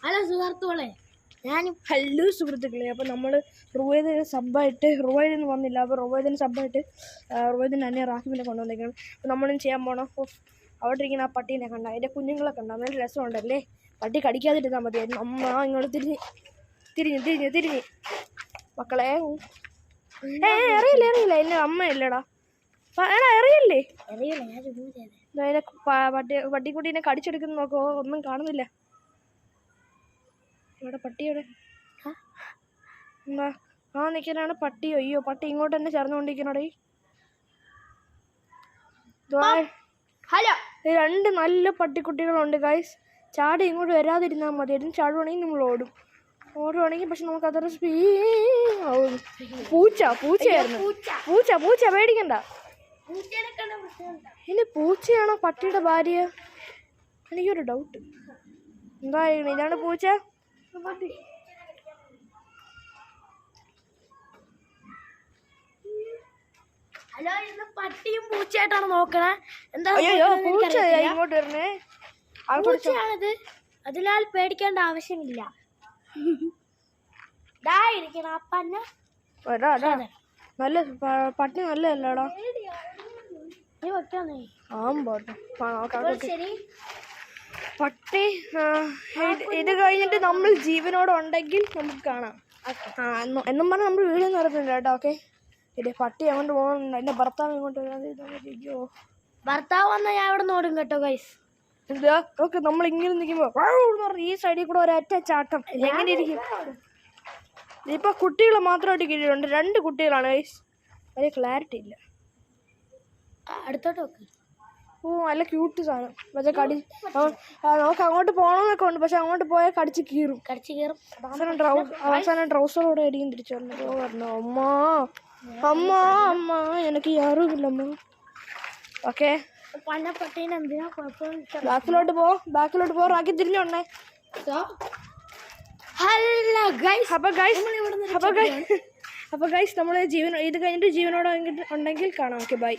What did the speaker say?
Hello സുഹൃത്തുക്കളെ, hello സുഹൃത്തുക്കളെ. അപ്പോൾ നമ്മൾ റുവൈദിന് സബ്ബായിട്ട് റുവൈദിന് വന്നില്ല. അപ്പോൾ റുവൈദിന് സബ്ബായിട്ട് റുവൈദിന് തന്നെ റാഹിമിനെ കൊണ്ടുവന്നേക്കണം. അപ്പോൾ നമ്മളും ചെയ്യാൻ പോകണം. അവിടെ ഇരിക്കുന്ന ആ പട്ടീനെ കണ്ട, അതിൻ്റെ കുഞ്ഞുങ്ങളെ കണ്ട, നല്ല രസമുണ്ടല്ലേ. പട്ടി കടിക്കാതിരുന്നാൽ മതിയായിരുന്നു. അമ്മ ഇങ്ങോട്ട് തിരിഞ്ഞ് മക്കളെ. അറിയില്ല എന്നെ അമ്മ ഇല്ലടാ. അറിയില്ലേ അതിനെ പട്ടിക്കുട്ടീനെ കടിച്ചെടുക്കുന്ന നോക്കോ, ഒന്നും കാണുന്നില്ല. ഇവിടെ പട്ടിയുടെ എന്താ നിൽക്കാനാണ് പട്ടി. അയ്യോ, പട്ടി ഇങ്ങോട്ട് തന്നെ ചേർന്നുകൊണ്ടിരിക്കണോടേ. ഹലോ, രണ്ട് നല്ല പട്ടിക്കുട്ടികളുണ്ട് ഗൈസ്. ചാടി ഇങ്ങോട്ട് വരാതിരുന്നാൽ മതിയായിരുന്നു. ചാടുവാണെങ്കിൽ നമ്മൾ ഓടുവാണെങ്കിൽ പക്ഷെ നമുക്ക് അത്ര പൂച്ചയായിരുന്നു. പൂച്ച പേടിക്കണ്ട. ഇനി പൂച്ചയാണോ പട്ടിയുടെ ഭാര്യ? എനിക്കൊരു ഡൗട്ട്. എന്തായാലും ഇതാണ് പൂച്ച. ഹലോ, ഇന്ന് പട്ടിയും പൂച്ചയായിട്ടാണ് നോക്കണേ. എന്താ പൂച്ച ഇങ്ങോട്ട് വരണേ. പൂച്ചയാണിത്, അതിനാൽ പേടിക്കേണ്ട ആവശ്യമില്ല. നല്ല പട്ടി നല്ലതല്ലേടാ. ശരി, പട്ടി ഇത് കഴിഞ്ഞിട്ട് നമ്മൾ ജീവനോടെ ഉണ്ടെങ്കിൽ നമുക്ക് കാണാം. എന്നും പറഞ്ഞാൽ നമ്മൾ വീഡിയോ നടത്തുന്നില്ല കേട്ടോ. ഓക്കെ, ഇല്ലേ പട്ടി അങ്ങോട്ട് പോകുന്നുണ്ട്. എൻ്റെ ഭർത്താവ് ഇങ്ങോട്ട് വരാതിരിക്കോ. ഭർത്താവ് വന്നാൽ ഞാൻ ഇവിടെ നോടും കേട്ടോ ഗൈസ്. എന്താ ഓക്കെ, നമ്മൾ ഇങ്ങനെ നിൽക്കുമ്പോൾ ഈ സൈഡിൽ കൂടെ ഒരൊറ്റ ചാട്ടം എങ്ങനെ ഇരിക്കും. ഇപ്പൊ കുട്ടികൾ മാത്രമായിട്ട് കിട്ടിയിട്ടുണ്ട്. 2 കുട്ടികളാണ് ഗൈസ്. വലിയ ക്ലാരിറ്റി ഇല്ല. അടുത്തോട്ട് നോക്ക്. നല്ല ക്യൂട്ട് സാധനം. പക്ഷെ നമുക്ക് അങ്ങോട്ട് പോകണമെന്നൊക്കെ ഉണ്ട്. പക്ഷെ അങ്ങോട്ട് പോയാൽ കടിച്ച് കീറും. അവസാനം ട്രൗസറോടെ അടിയും തിരിച്ചു വരണം. അമ്മ എനിക്ക് യാറുമില്ല അമ്മ. ഓക്കെ, ബാക്കിലോട്ട് പോ റാക്കി തിരിഞ്ഞോണ്ടേ. അപ്പൊ ഗൈസ് നമ്മള് ഇത് കഴിഞ്ഞിട്ട് ജീവനോടെ ഉണ്ടെങ്കിൽ കാണാം. Okay, by.